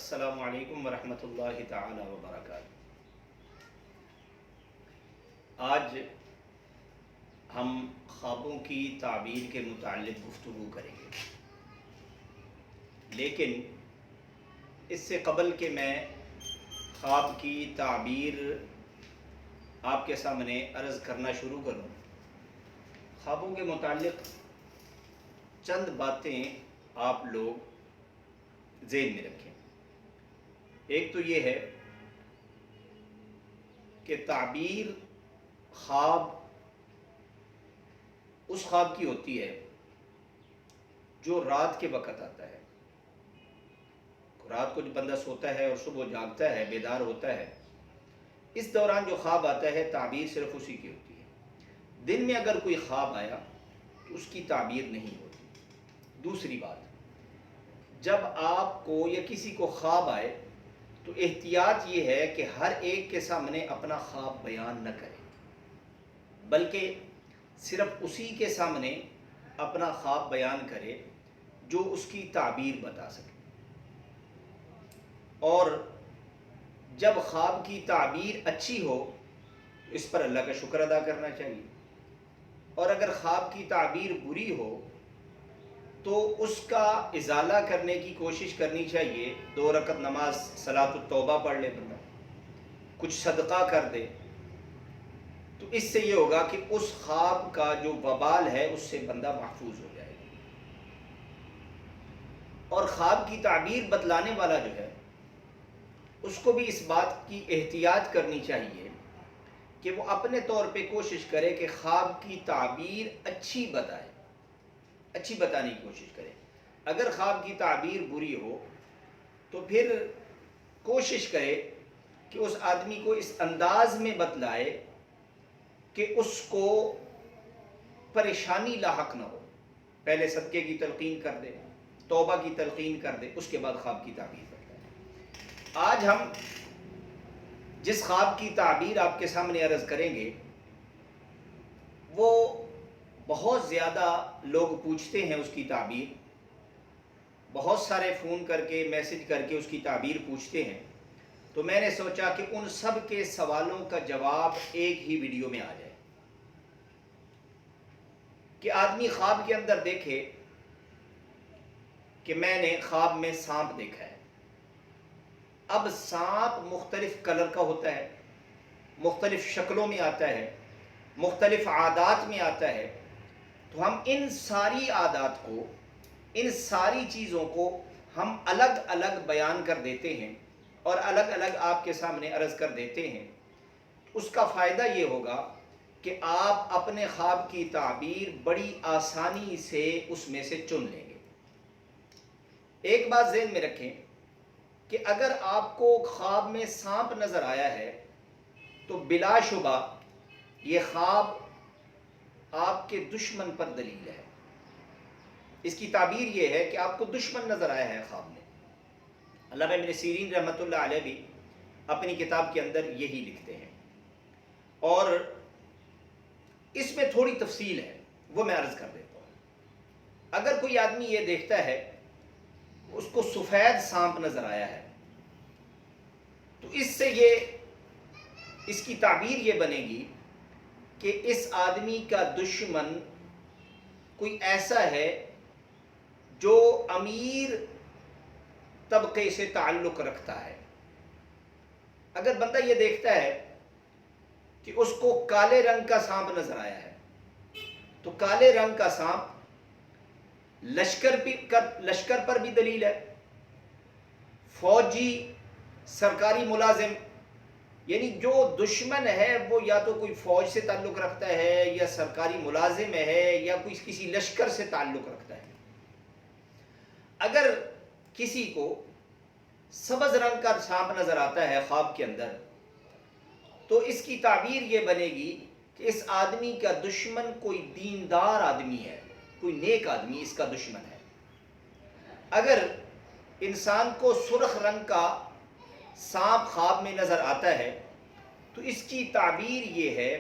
السلام علیکم ورحمۃ اللہ تعالی وبرکاتہ۔ آج ہم خوابوں کی تعبیر کے متعلق گفتگو کریں گے، لیکن اس سے قبل کہ میں خواب کی تعبیر آپ کے سامنے عرض کرنا شروع کروں، خوابوں کے متعلق چند باتیں آپ لوگ ذہن میں رکھیں۔ ایک تو یہ ہے کہ تعبیر خواب اس خواب کی ہوتی ہے جو رات کے وقت آتا ہے۔ رات کو جو بندہ سوتا ہے اور صبح جاگتا ہے، بیدار ہوتا ہے، اس دوران جو خواب آتا ہے تعبیر صرف اسی کی ہوتی ہے۔ دن میں اگر کوئی خواب آیا تو اس کی تعبیر نہیں ہوتی۔ دوسری بات، جب آپ کو یا کسی کو خواب آئے تو احتیاط یہ ہے کہ ہر ایک کے سامنے اپنا خواب بیان نہ کرے، بلکہ صرف اسی کے سامنے اپنا خواب بیان کرے جو اس کی تعبیر بتا سکے۔ اور جب خواب کی تعبیر اچھی ہو اس پر اللہ کا شکر ادا کرنا چاہیے، اور اگر خواب کی تعبیر بری ہو تو اس کا ازالہ کرنے کی کوشش کرنی چاہیے۔ 2 رکعت نماز صلاۃ التوبہ پڑھ لے بندہ، کچھ صدقہ کر دے، تو اس سے یہ ہوگا کہ اس خواب کا جو وبال ہے اس سے بندہ محفوظ ہو جائے گا۔ اور خواب کی تعبیر بتلانے والا جو ہے اس کو بھی اس بات کی احتیاط کرنی چاہیے کہ وہ اپنے طور پہ کوشش کرے کہ خواب کی تعبیر اچھی بتائے، اچھی بتانے کی کوشش کرے۔ اگر خواب کی تعبیر بری ہو تو پھر کوشش کرے کہ اس آدمی کو اس انداز میں بتلائے کہ اس کو پریشانی لاحق نہ ہو۔ پہلے صدقے کی تلقین کر دے، توبہ کی تلقین کر دے، اس کے بعد خواب کی تعبیر بتلائے۔ آج ہم جس خواب کی تعبیر آپ کے سامنے عرض کریں گے وہ بہت زیادہ لوگ پوچھتے ہیں اس کی تعبیر، بہت سارے فون کر کے میسج کر کے اس کی تعبیر پوچھتے ہیں، تو میں نے سوچا کہ ان سب کے سوالوں کا جواب ایک ہی ویڈیو میں آ جائے کہ آدمی خواب کے اندر دیکھے کہ میں نے خواب میں سانپ دیکھا ہے۔ اب سانپ مختلف کلر کا ہوتا ہے، مختلف شکلوں میں آتا ہے، مختلف عادات میں آتا ہے، تو ہم ان ساری عادات کو، ان ساری چیزوں کو ہم الگ الگ بیان کر دیتے ہیں اور الگ الگ آپ کے سامنے عرض کر دیتے ہیں۔ اس کا فائدہ یہ ہوگا کہ آپ اپنے خواب کی تعبیر بڑی آسانی سے اس میں سے چن لیں گے۔ ایک بات ذہن میں رکھیں کہ اگر آپ کو خواب میں سانپ نظر آیا ہے تو بلا شبہ یہ خواب آپ کے دشمن پر دلیل ہے۔ اس کی تعبیر یہ ہے کہ آپ کو دشمن نظر آیا ہے خواب میں۔ علامہ ابن سیرین رحمۃ اللہ علیہ بھی اپنی کتاب کے اندر یہی لکھتے ہیں، اور اس میں تھوڑی تفصیل ہے، وہ میں عرض کر دیتا ہوں۔ اگر کوئی آدمی یہ دیکھتا ہے اس کو سفید سانپ نظر آیا ہے تو اس سے اس کی تعبیر یہ بنے گی کہ اس آدمی کا دشمن کوئی ایسا ہے جو امیر طبقے سے تعلق رکھتا ہے۔ اگر بندہ یہ دیکھتا ہے کہ اس کو کالے رنگ کا سانپ نظر آیا ہے تو کالے رنگ کا سانپ لشکر پر بھی دلیل ہے، فوجی، سرکاری ملازم، یعنی جو دشمن ہے وہ یا تو کوئی فوج سے تعلق رکھتا ہے یا سرکاری ملازم ہے یا کوئی کسی لشکر سے تعلق رکھتا ہے۔ اگر کسی کو سبز رنگ کا سانپ نظر آتا ہے خواب کے اندر تو اس کی تعبیر یہ بنے گی کہ اس آدمی کا دشمن کوئی دیندار آدمی ہے، کوئی نیک آدمی اس کا دشمن ہے۔ اگر انسان کو سرخ رنگ کا سانپ خواب میں نظر آتا ہے تو اس کی تعبیر یہ ہے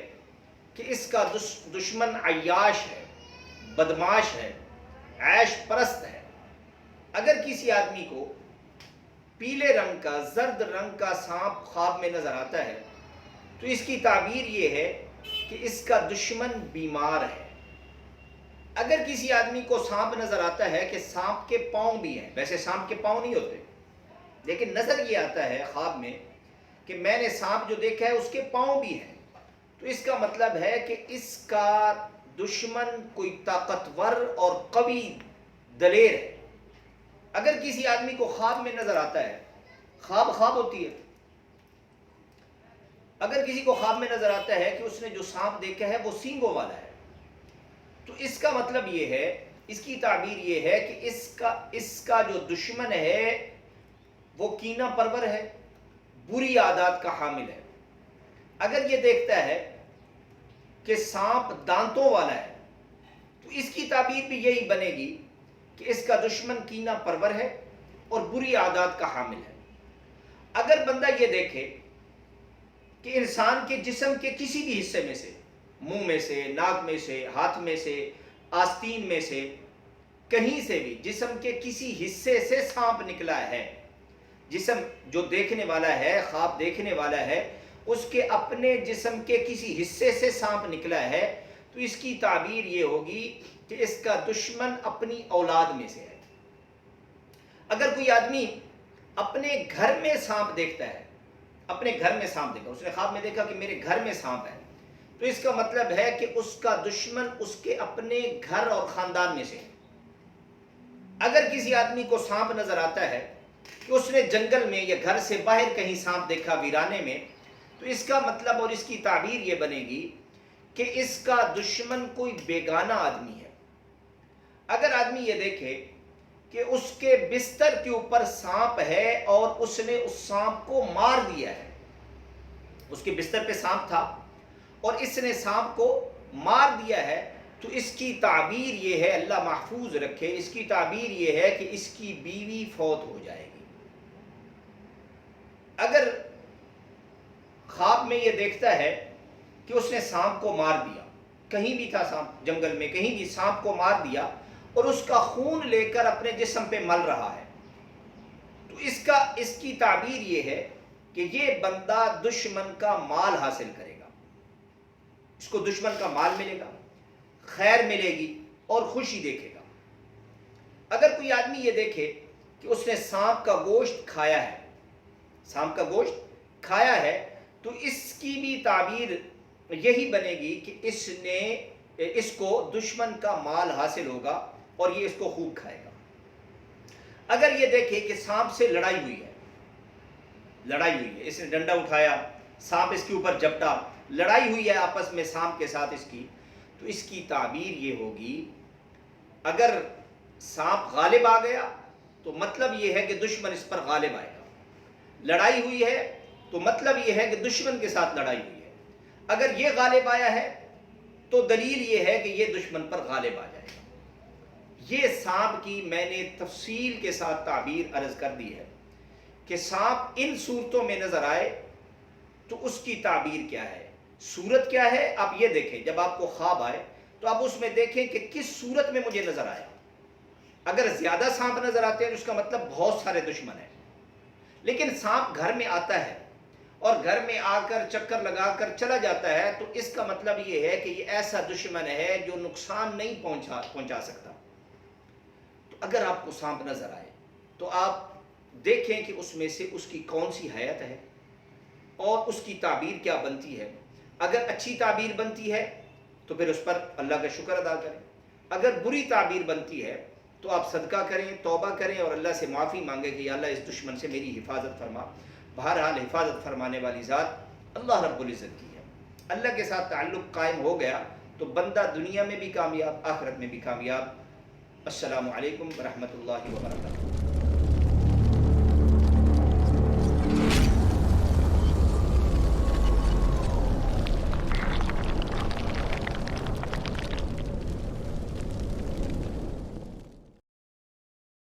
کہ اس کا دشمن عیاش ہے، بدماش ہے، عیش پرست ہے۔ اگر کسی آدمی کو پیلے رنگ کا زرد رنگ کا سانپ خواب میں نظر آتا ہے تو اس کی تعبیر یہ ہے کہ اس کا دشمن بیمار ہے۔ اگر کسی آدمی کو سانپ نظر آتا ہے کہ سانپ کے پاؤں بھی ہیں، ویسے سانپ کے پاؤں نہیں ہوتے، لیکن نظر یہ آتا ہے خواب میں کہ میں نے سانپ جو دیکھا ہے اس کے پاؤں بھی ہیں، تو اس کا مطلب ہے کہ اس کا دشمن کوئی طاقتور اور قوی دلیر ہے۔ اگر کسی آدمی کو خواب میں نظر آتا ہے، خواب ہوتی ہے، اگر کسی کو خواب میں نظر آتا ہے کہ اس نے جو سانپ دیکھا ہے وہ سینگوں والا ہے، تو اس کا مطلب یہ ہے، اس کی تعبیر یہ ہے کہ اس کا جو دشمن ہے وہ کینہ پرور ہے، بری عادات کا حامل ہے۔ اگر یہ دیکھتا ہے کہ سانپ دانتوں والا ہے تو اس کی تعبیر بھی یہی بنے گی کہ اس کا دشمن کینہ پرور ہے اور بری عادات کا حامل ہے۔ اگر بندہ یہ دیکھے کہ انسان کے جسم کے کسی بھی حصے میں سے، منہ میں سے، ناک میں سے، ہاتھ میں سے، آستین میں سے، کہیں سے بھی جسم کے کسی حصے سے سانپ نکلا ہے، جسم جو دیکھنے والا ہے، خواب دیکھنے والا ہے، اس کے اپنے جسم کے کسی حصے سے سانپ نکلا ہے، تو اس کی تعبیر یہ ہوگی کہ اس کا دشمن اپنی اولاد میں سے ہے۔ اگر کوئی آدمی اپنے گھر میں سانپ دیکھتا ہے، اپنے گھر میں سانپ دیکھا، اس نے خواب میں دیکھا کہ میرے گھر میں سانپ ہے، تو اس کا مطلب ہے کہ اس کا دشمن اس کے اپنے گھر اور خاندان میں سے ہے۔ اگر کسی آدمی کو سانپ نظر آتا ہے کہ اس نے جنگل میں یا گھر سے باہر کہیں سانپ دیکھا ویرانے میں، تو اس کا مطلب اور اس کی تعبیر یہ بنے گی کہ اس کا دشمن کوئی بیگانہ آدمی ہے۔ اگر آدمی یہ دیکھے کہ اس کے بستر کے اوپر سانپ ہے اور اس نے اس سانپ کو مار دیا ہے، اس کے بستر پہ سانپ تھا اور اس نے سانپ کو مار دیا ہے، تو اس کی تعبیر یہ ہے، اللہ محفوظ رکھے، اس کی تعبیر یہ ہے کہ اس کی بیوی فوت ہو جائے گی۔ اگر خواب میں یہ دیکھتا ہے کہ اس نے سانپ کو مار دیا، کہیں بھی تھا سانپ، جنگل میں کہیں بھی سانپ کو مار دیا اور اس کا خون لے کر اپنے جسم پہ مل رہا ہے، تو اس کی تعبیر یہ ہے کہ یہ بندہ دشمن کا مال حاصل کرے گا، اس کو دشمن کا مال ملے گا، خیر ملے گی اور خوشی دیکھے گا۔ اگر کوئی آدمی یہ دیکھے کہ اس نے سانپ کا گوشت کھایا ہے، سانپ کا گوشت کھایا ہے، تو اس کی بھی تعبیر یہی بنے گی کہ اس کو دشمن کا مال حاصل ہوگا اور یہ اس کو خوب کھائے گا۔ اگر یہ دیکھے کہ سانپ سے لڑائی ہوئی ہے، اس نے ڈنڈا اٹھایا، سانپ اس کے اوپر جھپٹا، لڑائی ہوئی ہے آپس میں سانپ کے ساتھ اس کی، تو اس کی تعبیر یہ ہوگی، اگر سانپ غالب آ گیا تو مطلب یہ ہے کہ دشمن اس پر غالب آئے گا، لڑائی ہوئی ہے تو مطلب یہ ہے کہ دشمن کے ساتھ لڑائی ہوئی ہے، اگر یہ غالب آیا ہے تو دلیل یہ ہے کہ یہ دشمن پر غالب آ جائے گا۔ یہ سانپ کی میں نے تفصیل کے ساتھ تعبیر عرض کر دی ہے کہ سانپ ان صورتوں میں نظر آئے تو اس کی تعبیر کیا ہے، صورت کیا ہے، آپ یہ دیکھیں، جب آپ کو خواب آئے تو آپ اس میں دیکھیں کہ کس صورت میں مجھے نظر آیا۔ اگر زیادہ سانپ نظر آتے ہیں تو اس کا مطلب بہت سارے دشمن ہیں، لیکن سانپ گھر میں آتا ہے اور گھر میں آ کر چکر لگا کر چلا جاتا ہے، تو اس کا مطلب یہ ہے کہ یہ ایسا دشمن ہے جو نقصان نہیں پہنچا سکتا۔ تو اگر آپ کو سانپ نظر آئے تو آپ دیکھیں کہ اس میں سے اس کی کون سی حیت ہے اور اس کی تعبیر کیا بنتی ہے۔ اگر اچھی تعبیر بنتی ہے تو پھر اس پر اللہ کا شکر ادا کریں، اگر بری تعبیر بنتی ہے تو آپ صدقہ کریں، توبہ کریں اور اللہ سے معافی مانگیں کہ یا اللہ اس دشمن سے میری حفاظت فرما۔ بہرحال حفاظت فرمانے والی ذات اللہ رب العزت کی ہے۔ اللہ کے ساتھ تعلق قائم ہو گیا تو بندہ دنیا میں بھی کامیاب، آخرت میں بھی کامیاب۔ السلام علیکم ورحمۃ اللہ وبرکاتہ۔